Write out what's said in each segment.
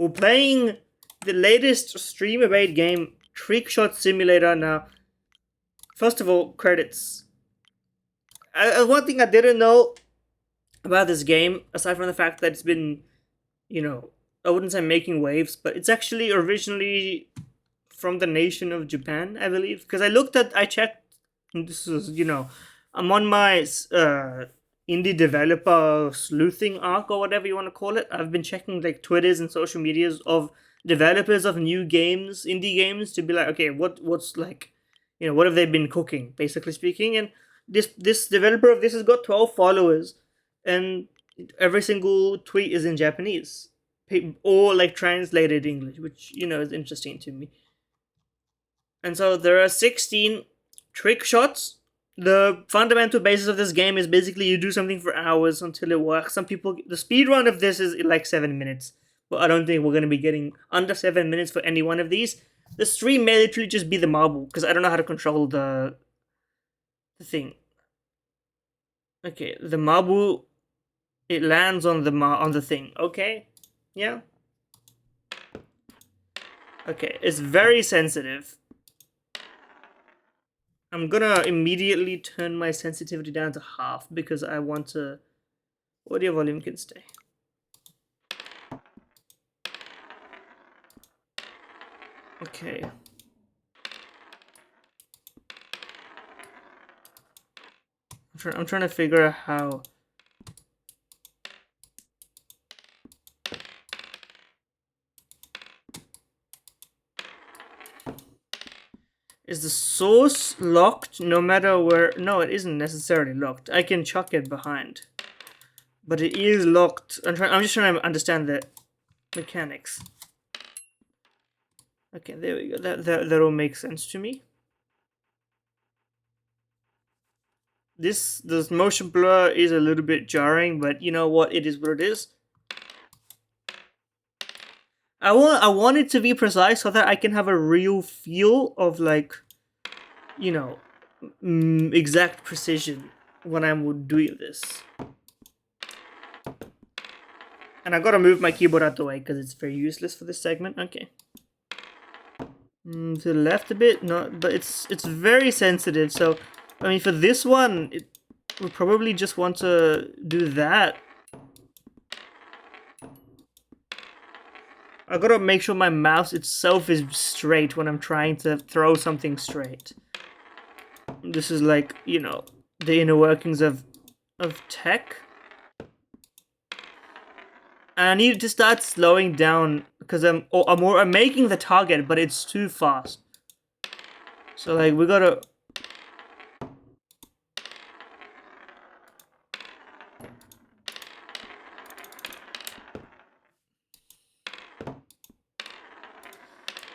We're playing the latest streamer-made game, TrickShot Simulator. Now, first of all, credits. One thing I didn't know about this game, aside from the fact that it's been, I wouldn't say making waves, but it's actually originally from the nation of Japan, I believe. Because I checked, and this is, I'm on my indie developer sleuthing arc or whatever you want to call it. I've been checking like Twitters and social medias of developers of new games, indie games, to be like, okay, what's like, what have they been cooking, basically speaking. And this developer of this has got 12 followers, and every single tweet is in Japanese, or like translated English, which is interesting to me. And so there are 16 trick shots. The fundamental basis of this game is basically you do something for hours until it works. Some people, the speed run of this is like 7 minutes, but I don't think we're going to be getting under 7 minutes for any one of these. The stream may literally just be the marble, because I don't know how to control the thing. Okay, the marble, it lands on the thing. Okay, yeah. Okay, it's very sensitive. I'm gonna immediately turn my sensitivity down to half because I want to. Audio volume can stay. Okay. I'm trying to figure out how. Is the source locked no matter where? No, it isn't necessarily locked. I can chuck it behind. But it is locked. I'm just trying to understand the mechanics. Okay, there we go. That all makes sense to me. This motion blur is a little bit jarring, but you know what? It is what it is. I want it to be precise so that I can have a real feel of like, exact precision when I'm doing this. And I gotta move my keyboard out the way because it's very useless for this segment. Okay. To the left a bit, no, but it's very sensitive. So, I mean, for this one, we probably just want to do that. I gotta make sure my mouse itself is straight when I'm trying to throw something straight. This is like, the inner workings of tech. And I need to start slowing down because I'm making the target, but it's too fast. So like we gotta.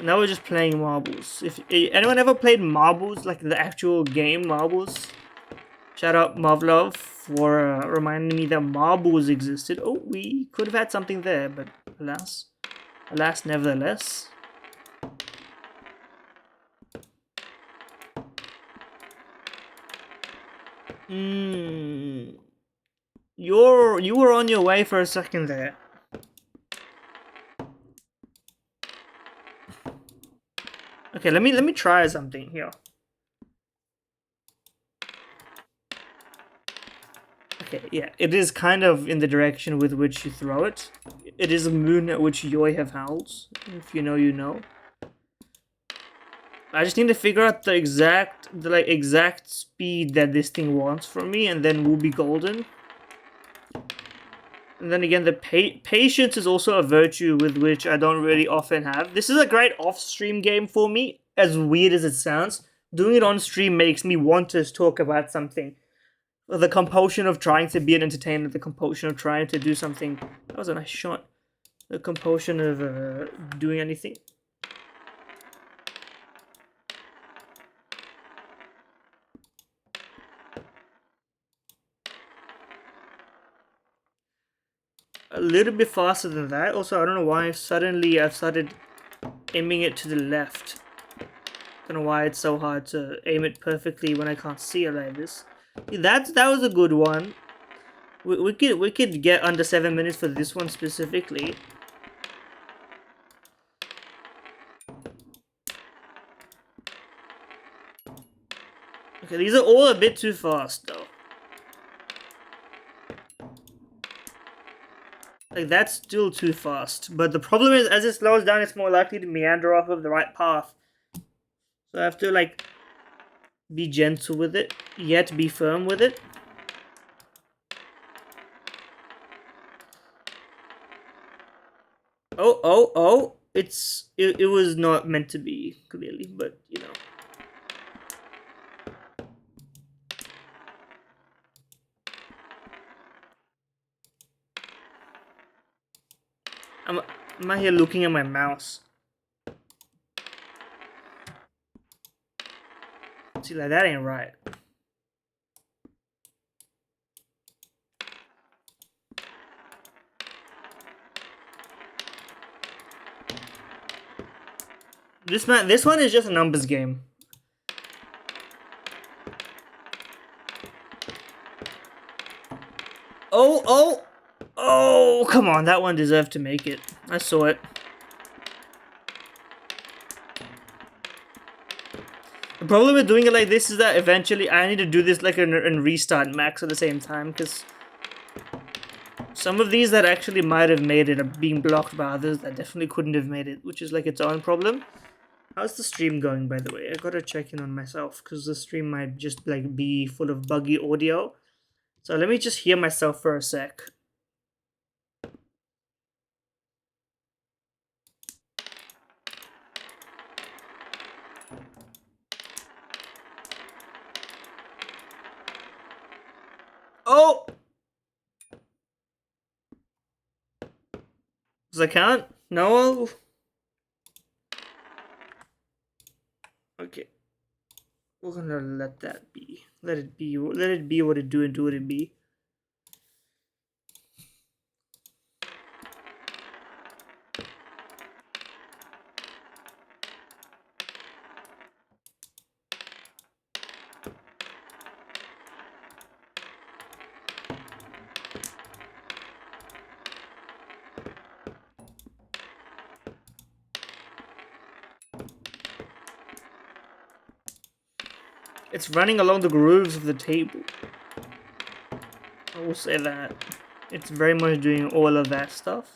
Now we're just playing marbles. If anyone ever played marbles, like the actual game marbles, shout out Mavlov for reminding me that marbles existed. Oh, we could have had something there, but alas, nevertheless. You were on your way for a second there. Okay, let me try something here. Okay, yeah, it is kind of in the direction with which you throw it. It is a moon at which Yoi have howls. If you know, you know. I just need to figure out the exact speed that this thing wants from me, and then we'll be golden. And then again, the patience is also a virtue with which I don't really often have. This is a great off-stream game for me, as weird as it sounds. Doing it on stream makes me want to talk about something. The compulsion of trying to be an entertainer, the compulsion of trying to do something. That was a nice shot. The compulsion of doing anything. A little bit faster than that. Also, I don't know why suddenly I've started aiming it to the left. Don't know why it's so hard to aim it perfectly when I can't see it like this. That was a good one. We could get under 7 minutes for this one specifically. Okay, these are all a bit too fast though. Like, that's still too fast. But the problem is, as it slows down, it's more likely to meander off of the right path. So I have to, like, be gentle with it, yet be firm with it. Oh. It was not meant to be, clearly, but, you know. I'm out here looking at my mouse. See, like, that ain't right. This one is just a numbers game. Oh, come on, that one deserved to make it. I saw it. The problem with doing it like this is that eventually I need to do this like and restart max at the same time, because some of these that actually might have made it are being blocked by others that definitely couldn't have made it, which is like its own problem. How's the stream going, by the way? I gotta check in on myself, because the stream might just like be full of buggy audio. So let me just hear myself for a sec. Oh! Does I count? No? Okay. We're gonna let that be. Let it be what it do and do what it be. It's running along the grooves of the table. I will say that. It's very much doing all of that stuff.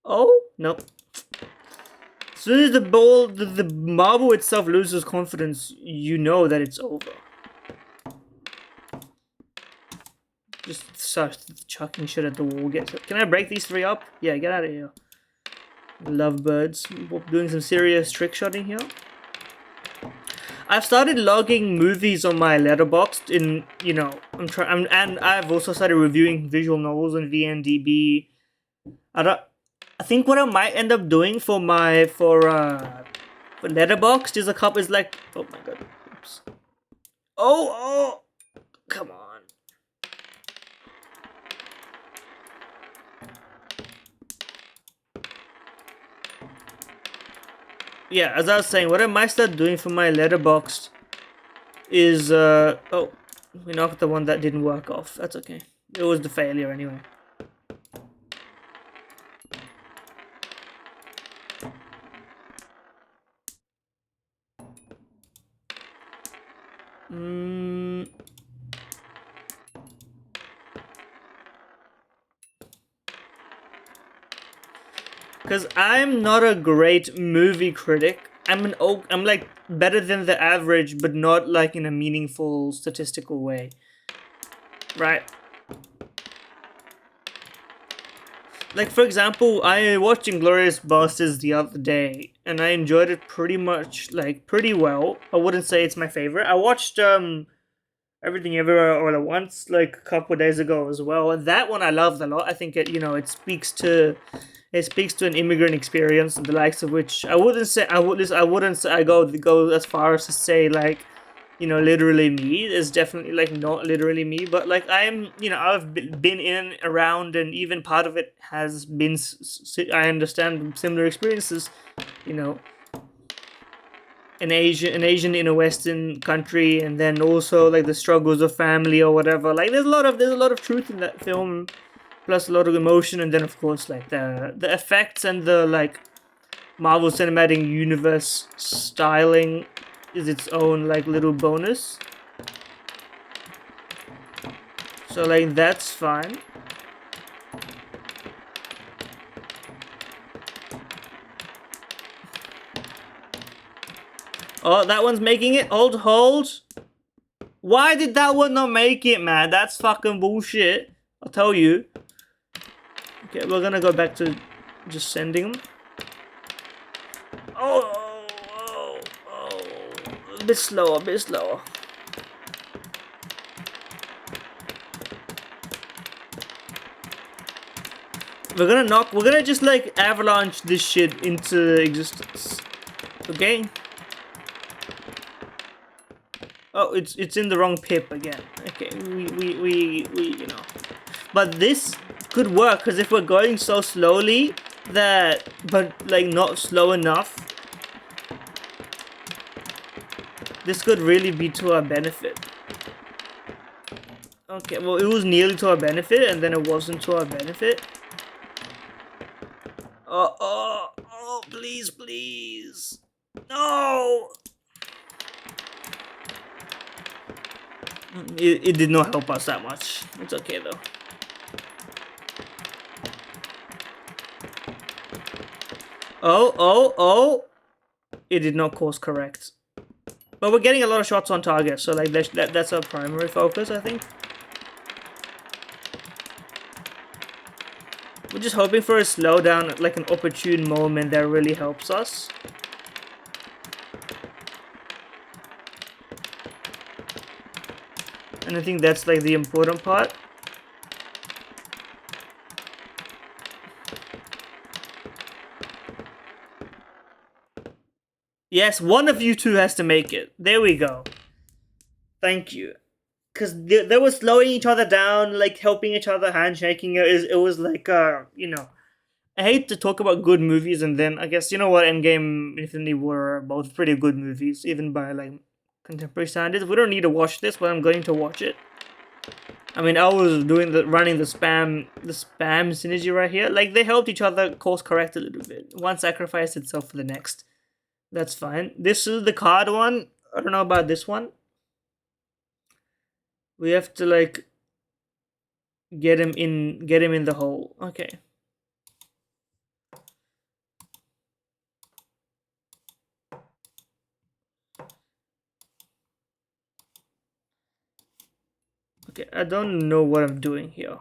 Oh, nope. As soon as the marble itself loses confidence, you know that it's over. Just start chucking shit at the wall. Can I break these three up? Yeah, get out of here. Lovebirds. Doing some serious trick shotting here. I've started logging movies on my letterboxd in, you know, and I've also started reviewing visual novels on VNDB. I think what I might end up doing for letterboxd is like, oh my god, oops. Oh, come on. Yeah, as I was saying, what I might start doing for my letterboxd is, oh, we knocked the one that didn't work off. That's okay. It was the failure anyway. Because I'm not a great movie critic. I'm like better than the average, but not like in a meaningful statistical way. Right? Like, for example, I watched Inglourious Basterds the other day, and I enjoyed it pretty well. I wouldn't say it's my favorite. I watched Everything Everywhere All at Once like a couple of days ago as well, and that one I loved a lot. I think it speaks to an immigrant experience, the likes of which I wouldn't say I go as far as to say like, literally me. It's definitely like not literally me, but like I've been in and around, and even part of it has been I understand similar experiences, an Asian in a Western country, and then also like the struggles of family or whatever. Like there's a lot of truth in that film, plus a lot of emotion, and then of course like the effects and the like Marvel Cinematic Universe styling is its own like little bonus. So like that's fine. Oh, that one's making it. Hold. Why did that one not make it, man? That's fucking bullshit. I'll tell you. Okay, we're gonna go back to just sending them. Oh. A bit slower, We're gonna just like avalanche this shit into existence. Okay? Oh, it's in the wrong pip again. Okay, we you know. But this could work, because if we're going so slowly that, but like not slow enough, this could really be to our benefit. Okay, well it was nearly to our benefit and then it wasn't to our benefit. Oh, please. No! It did not help us that much. It's okay though. Oh! It did not course correct. But we're getting a lot of shots on target, so like that's our primary focus, I think. We're just hoping for a slowdown, like an opportune moment that really helps us. And I think that's like the important part. Yes, one of you two has to make it. There we go. Thank you. Because they were slowing each other down, like helping each other, handshaking. It was like, you know. I hate to talk about good movies, and then I guess, you know what, Endgame, Infinity War are both pretty good movies, even by like contemporary standards. We don't need to watch this, but I'm going to watch it. I mean, I was running the spam synergy right here. Like, they helped each other course correct a little bit. One sacrificed itself for the next. That's fine. This is the card one. I don't know about this one. We have to like get him in the hole. Okay. Okay, I don't know what I'm doing here.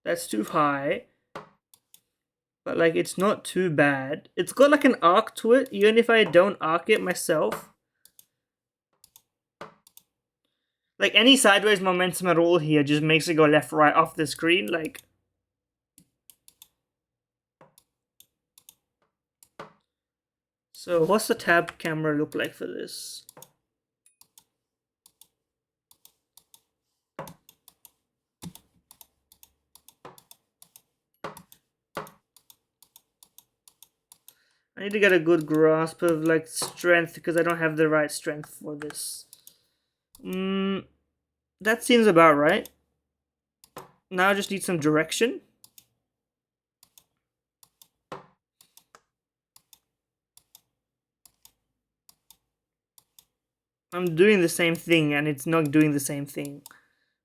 That's too high. But like, it's not too bad. It's got like an arc to it, even if I don't arc it myself. Like, any sideways momentum at all here just makes it go left, right off the screen. Like, so what's the tab camera look like for this? I need to get a good grasp of like strength, because I don't have the right strength for this. That seems about right. Now I just need some direction. I'm doing the same thing and it's not doing the same thing,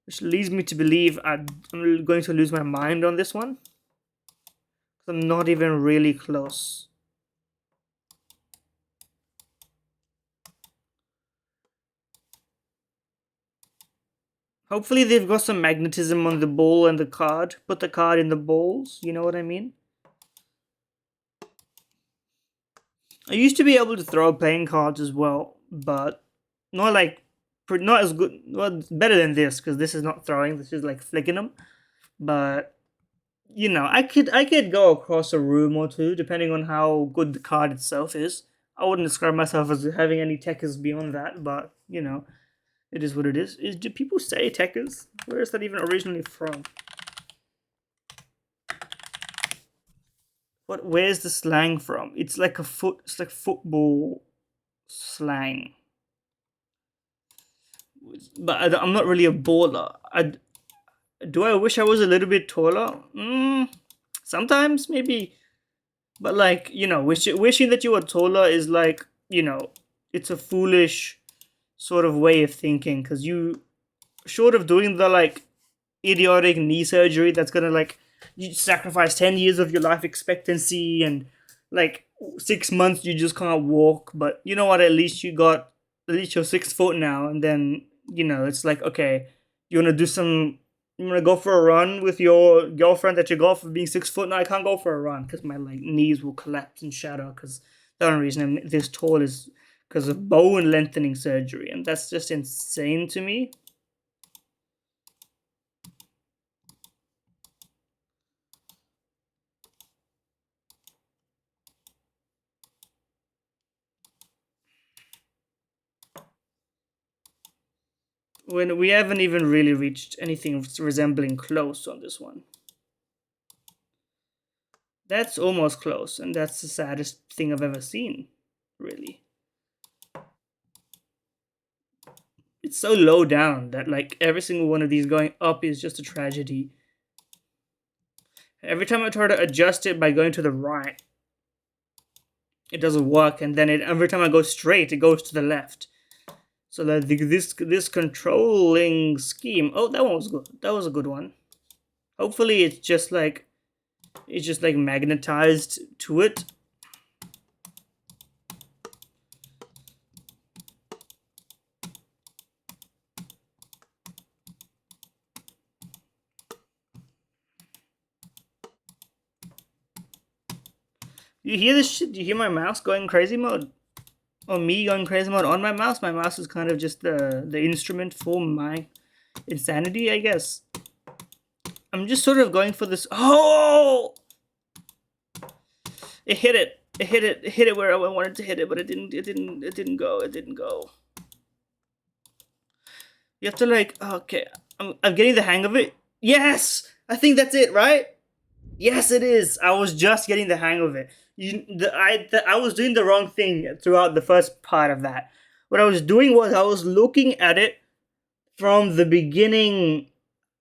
which leads me to believe I'm going to lose my mind on this one. I'm not even really close. Hopefully they've got some magnetism on the ball and the card. Put the card in the balls, you know what I mean? I used to be able to throw playing cards as well, but not as good. Well, better than this, because this is not throwing. This is like flicking them. But you know, I could go across a room or two depending on how good the card itself is. I wouldn't describe myself as having any techers beyond that, but you know, it is what it is. Do people say techers? Where is that even originally from? Where's the slang from? It's like it's like football slang. But I'm not really a baller. Do I wish I was a little bit taller? Sometimes, maybe. But like, you know, wishing that you were taller is like, you know, it's a foolish sort of way of thinking, because you, short of doing the like idiotic knee surgery that's gonna like you sacrifice 10 years of your life expectancy, and like 6 months you just can't walk, but you know what, at least you're 6 foot now, and then it's like, okay, you want to do some you want to go for a run with your girlfriend that you go for being 6 foot. No, I can't go for a run because my like knees will collapse and shatter, because the only reason I'm this tall is because of bone lengthening surgery, and that's just insane to me. When we haven't even really reached anything resembling close on this one. That's almost close, and that's the saddest thing I've ever seen, really. It's so low down that like every single one of these going up is just a tragedy. Every time I try to adjust it by going to the right, it doesn't work, and then every time I go straight, it goes to the left. So that this controlling scheme. Oh, that one was good. That was a good one. Hopefully, it's just like magnetized to it. You hear this shit? Do you hear my mouse going crazy mode? Or me going crazy mode on my mouse? My mouse is kind of just the instrument for my insanity, I guess. I'm just sort of going for this. Oh! It hit it. It hit it where I wanted to hit it, but it didn't go. You have to like, okay, I'm getting the hang of it. Yes! I think that's it, right? Yes, it is. I was just getting the hang of it. I was doing the wrong thing throughout the first part of that. What I was doing was I was looking at it from the beginning,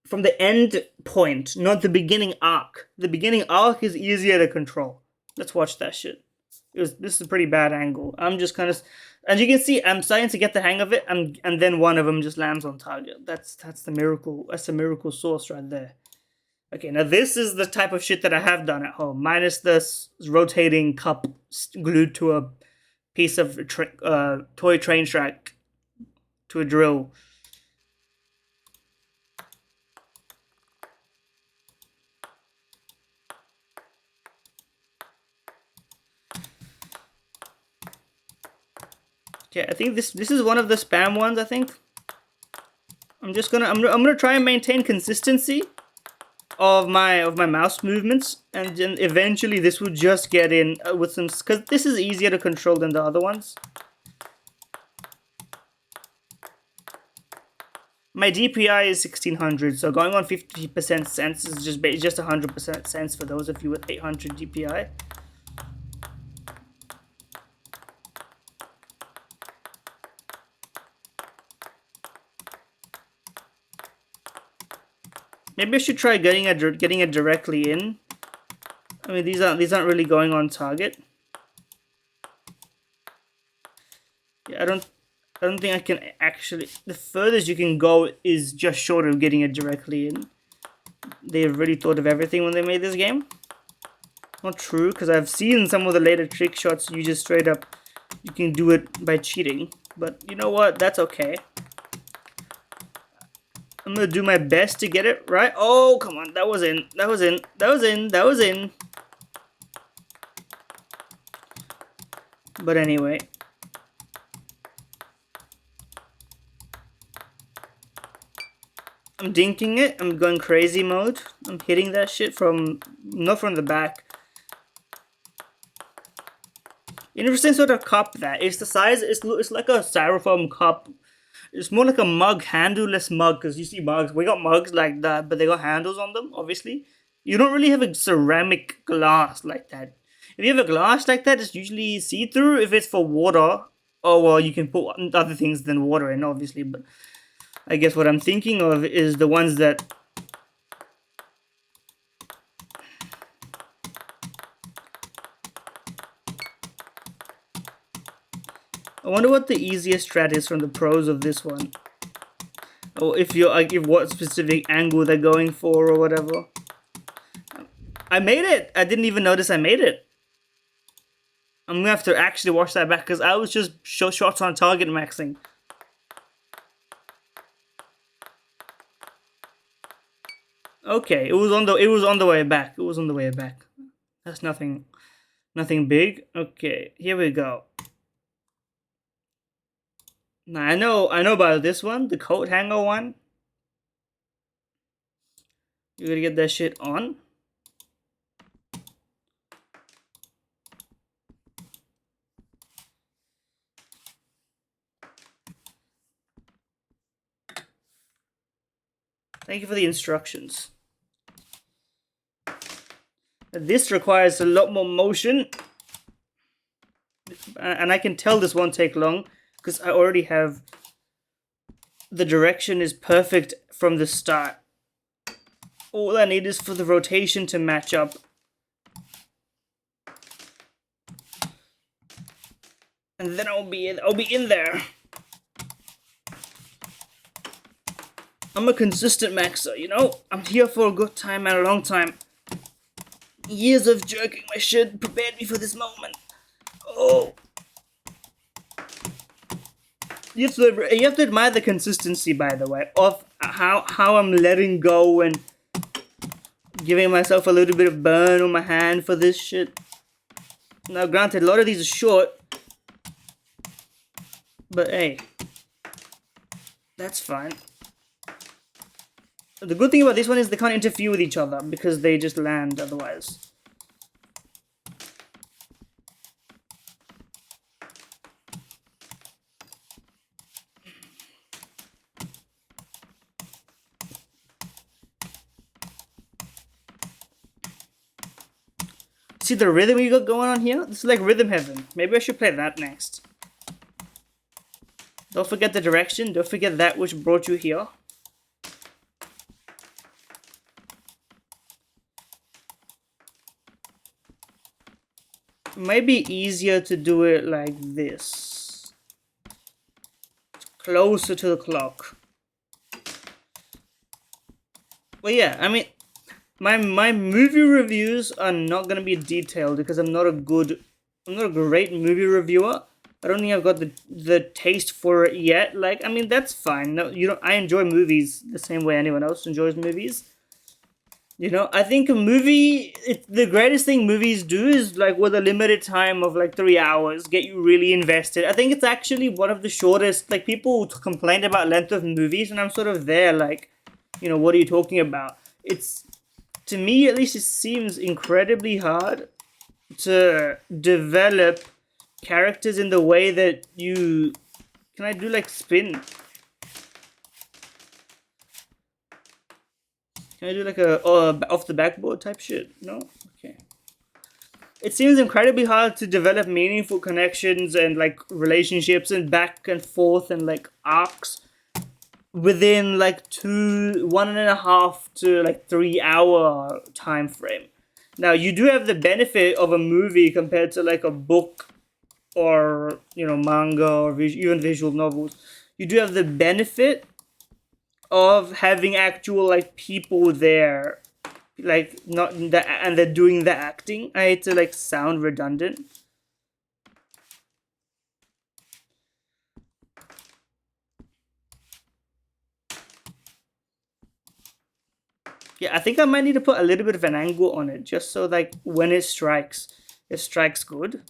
from the end point, not the beginning arc. The beginning arc is easier to control. Let's watch that shit. This is a pretty bad angle. I'm just kind of, as you can see, I'm starting to get the hang of it, and then one of them just lands on target. That's the miracle. That's the miracle sauce right there. Okay, now this is the type of shit that I have done at home, minus this rotating cup glued to a piece of toy train track to a drill. Okay, I think this is one of the spam ones. I think I'm gonna try and maintain consistency of my mouse movements, and then eventually this will just get in with some, because this is easier to control than the other ones. My DPI is 1600, so going on 50% sense is just 100% sense for those of you with 800 DPI. Maybe I should try getting it directly in. I mean, these aren't really going on target. Yeah, I don't think I can actually. The furthest you can go is just short of getting it directly in. They've really thought of everything when they made this game. Not true, because I've seen some of the later trick shots. You just straight up, you can do it by cheating. But you know what? That's okay. I'm gonna do my best to get it right. Oh, come on. That was in. That was in. That was in. That was in. But anyway. I'm dinking it. I'm going crazy mode. I'm hitting that shit not from the back. Interesting sort of cup that. It's the size, it's like a styrofoam cup. It's more like a mug, handleless mug, because you see mugs. We got mugs like that, but they got handles on them, obviously. You don't really have a ceramic glass like that. If you have a glass like that, it's usually see-through if it's for water. Oh, well, you can put other things than water in, obviously, but I guess what I'm thinking of is the ones that I wonder what the easiest strat is from the pros of this one. Or if you're like, if what specific angle they're going for or whatever. I made it! I didn't even notice I made it. I'm gonna have to actually watch that back because I was just shots on target maxing. Okay, it was on the way back. It was on the way back. That's nothing big. Okay, here we go. Now I know about this one, the coat hanger one. You gotta get that shit on. Thank you for the instructions. This requires a lot more motion. And I can tell this won't take long because I already have the direction is perfect from the start. All I need is for the rotation to match up. And then I'll be in there. I'm a consistent maxer, you know? I'm here for a good time and a long time. Years of jerking my shit prepared me for this moment. Oh. You have to admire the consistency, by the way, of how I'm letting go and giving myself a little bit of burn on my hand for this shit. Now, granted, a lot of these are short, but hey, that's fine. The good thing about this one is they can't interfere with each other because they just land otherwise. See the rhythm you got going on here? This is like rhythm heaven. Maybe I should play that next. Don't forget the direction. Don't forget that which brought you here. It might be easier to do it like this. Closer to the clock. Well, yeah, I mean, my movie reviews are not gonna be detailed because I'm not a great movie reviewer. I don't think I've got the taste for it yet. Like, I mean, that's fine. No, I enjoy movies the same way anyone else enjoys movies. You know, I think the greatest thing movies do is, like, with a limited time of, like, 3 hours, get you really invested. I think it's actually one of the shortest, like, people complain about length of movies, and I'm sort of there, like, you know, what are you talking about? It's, to me at least, it seems incredibly hard to develop characters in the way that you... Can I do, like, spin? Can I do like a off the backboard type shit? No? Okay. It seems incredibly hard to develop meaningful connections and like relationships and back and forth and like arcs within like 1.5 to like 3 hour time frame. Now you do have the benefit of a movie compared to like a book or, you know, manga or even visual novels. You do have the benefit of having actual like people there, like not that, and they're doing the acting. I hate to like sound redundant. Yeah, I think I might need to put a little bit of an angle on it just so like when it strikes good.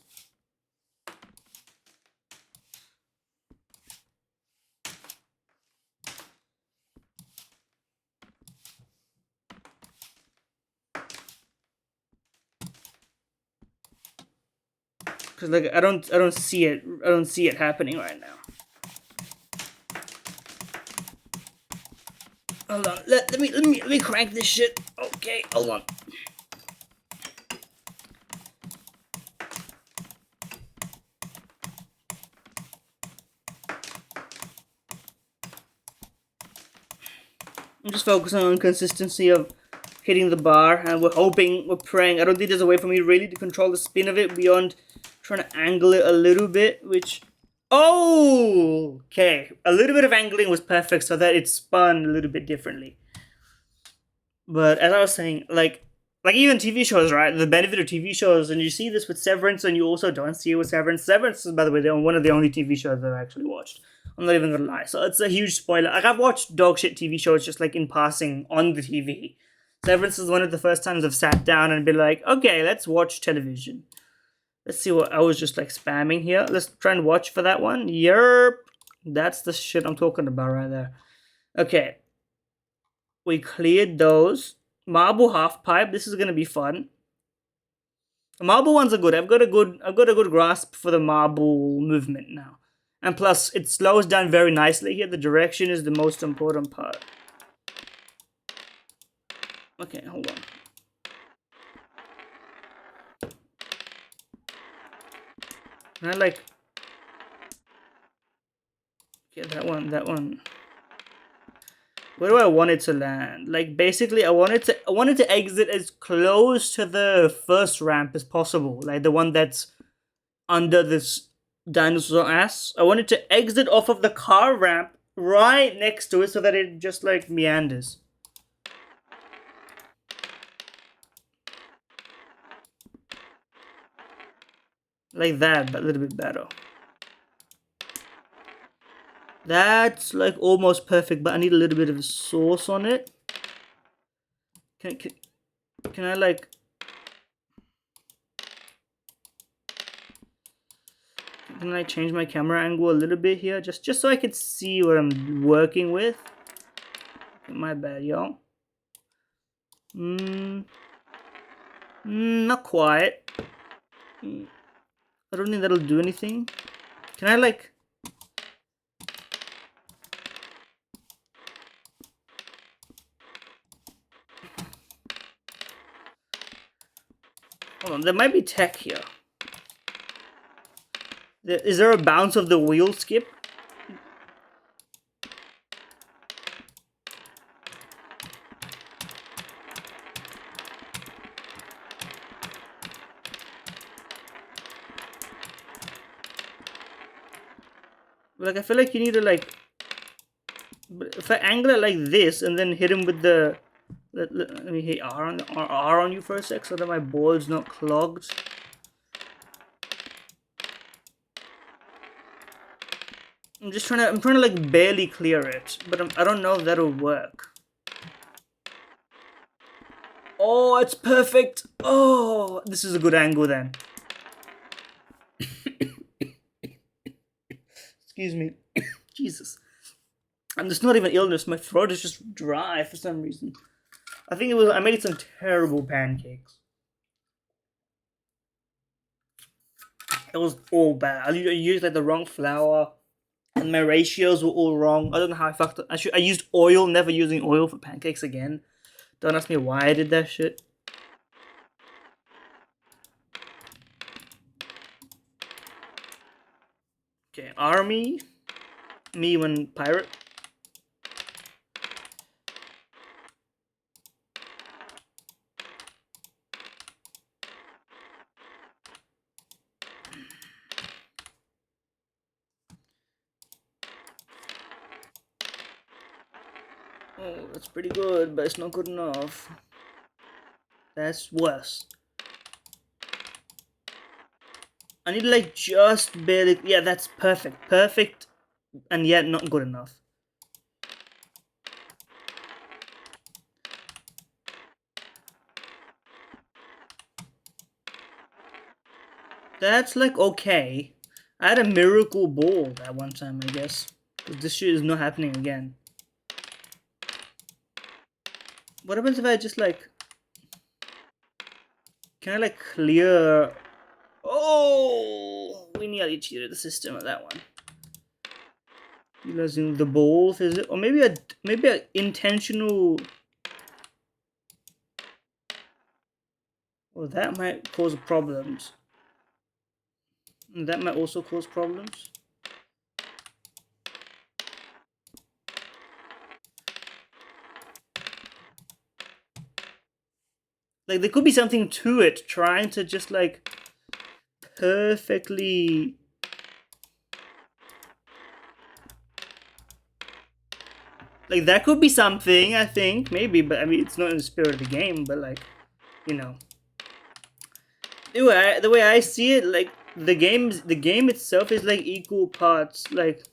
Cause like I don't see it happening right now. Hold on, let me crank this shit. Okay, hold on. I'm just focusing on consistency of hitting the bar, and we're praying. I don't think there's a way for me really to control the spin of it beyond trying to angle it a little bit, which Oh, okay. A little bit of angling was perfect so that it spun a little bit differently. But as I was saying, like even TV shows, right? The benefit of TV shows, and you see this with Severance, and you also don't see it with Severance. Severance is, by the way, one of the only TV shows I've actually watched. I'm not even gonna lie. So it's a huge spoiler. Like I've watched dog shit TV shows just like in passing on the TV. Severance is one of the first times I've sat down and been like, okay, let's watch television. Let's see what I was just like spamming here. Let's try and watch for that one. Yerp. That's the shit I'm talking about right there. Okay. We cleared those. Marble half pipe. This is gonna be fun. The marble ones are good. I've got a good grasp for the marble movement now. And plus it slows down very nicely here. The direction is the most important part. Okay, hold on. And I like, okay, that one. Where do I want it to land? Like basically I wanted to exit as close to the first ramp as possible. Like the one that's under this dinosaur ass. I wanted to exit off of the car ramp right next to it so that it just like meanders. Like that, but a little bit better. That's like almost perfect, but I need a little bit of sauce on it. Can I like... Can I change my camera angle a little bit here? Just so I can see what I'm working with. My bad, y'all. Not quite. I don't think that'll do anything. Can I like... Hold on, there might be tech here. Is there a bounce of the wheel skip? Like, I feel like you need to like... If I angle it like this and then hit him with the... Let me hit R on you for a sec so that my board's not clogged. I'm trying to like barely clear it, but I don't know if that'll work. Oh, it's perfect. Oh, this is a good angle then. Excuse me. Jesus. And it's not even illness. My throat is just dry for some reason. I think I made some terrible pancakes. It was all bad. I used like the wrong flour, and my ratios were all wrong. I don't know how I fucked up. I used oil, never using oil for pancakes again. Don't ask me why I did that shit. Okay, army. Me when pirate. Oh, that's pretty good, but it's not good enough. That's worse. I need like just barely... Yeah, that's perfect. Perfect, and yet not good enough. That's like okay. I had a miracle ball that one time, I guess. But this shit is not happening again. What happens if I just like... Can I like clear... Oh! We nearly cheated the system of that one. Utilizing the ball physics, or maybe a intentional... Well, that might cause problems. And that might also cause problems. Like, there could be something to it, trying to just, like, perfectly... Like, that could be something, I think, maybe, but I mean, it's not in the spirit of the game, but like, you know. The way I see it, like, the game itself is like equal parts, like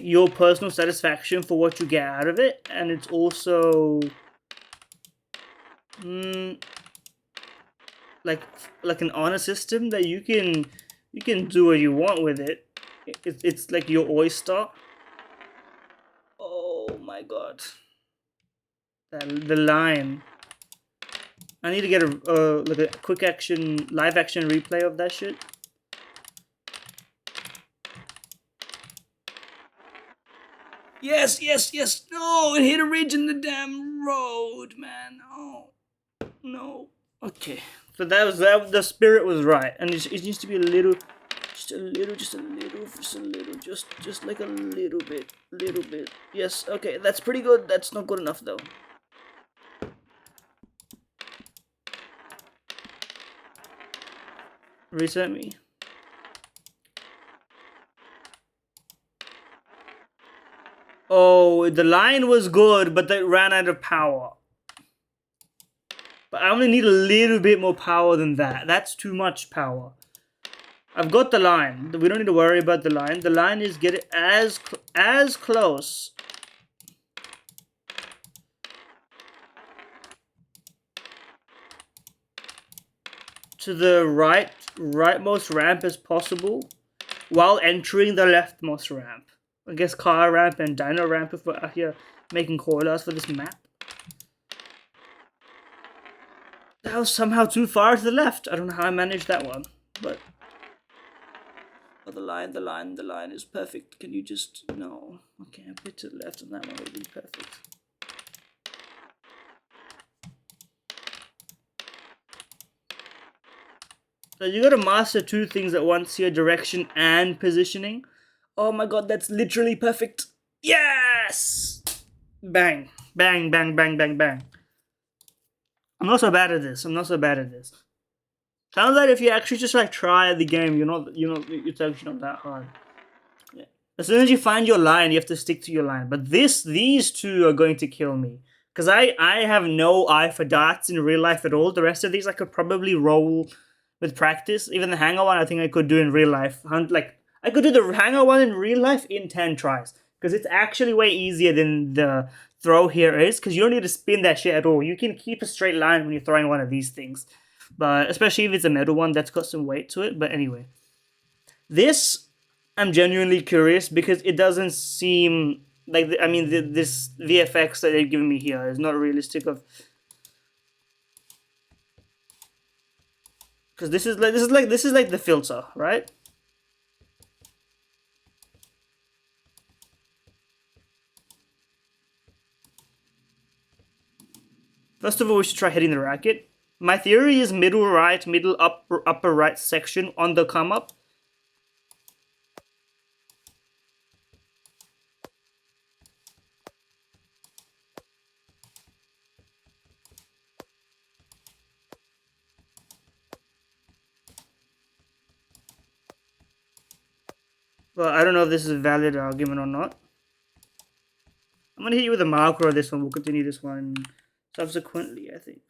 your personal satisfaction for what you get out of it, and it's also like an honor system that you can do what you want with it. It's like your oyster. Oh my god, the line. I need to get a like a quick action live action replay of that shit. Yes, yes, yes. No, it hit a ridge in the damn road, man. Oh, no. Okay. So that was that. The spirit was right, and it needs to be a little, just a little, just like a little bit. Yes. Okay, that's pretty good. That's not good enough though. Reset me. Oh, the line was good, but they ran out of power. But I only need a little bit more power than that. That's too much power. I've got the line. We don't need to worry about the line. The line is get it as close to the rightmost ramp as possible while entering the leftmost ramp. I guess car ramp and dino ramp if we're out here making corridors for this map. That was somehow too far to the left. I don't know how I managed that one, but the line is perfect. Can you just no? Okay, a bit to the left, and that one would be perfect. So you gotta master two things at once here: direction and positioning. Oh my god, that's literally perfect. Yes! Bang, bang, bang, bang, bang, bang. I'm not so bad at this. Sounds like if you actually just like try the game, it's actually not that hard. Yeah. As soon as you find your line, you have to stick to your line. But these two are going to kill me. Because I have no eye for darts in real life at all. The rest of these I could probably roll with practice. Even the hanger one I think I could do in real life. Like, I could do the hanger one in real life in 10 tries. Because it's actually way easier than the throw here is. Because you don't need to spin that shit at all. You can keep a straight line when you're throwing one of these things. But especially if it's a metal one, that's got some weight to it. But anyway. This, I'm genuinely curious because it doesn't seem like, this VFX that they've given me here is not realistic of. Because this is like the filter, right? First of all, we should try hitting the racket. My theory is middle right, middle upper right section on the come up. Well, I don't know if this is a valid argument or not. I'm gonna hit you with a marker of this one. We'll continue this one subsequently, I think.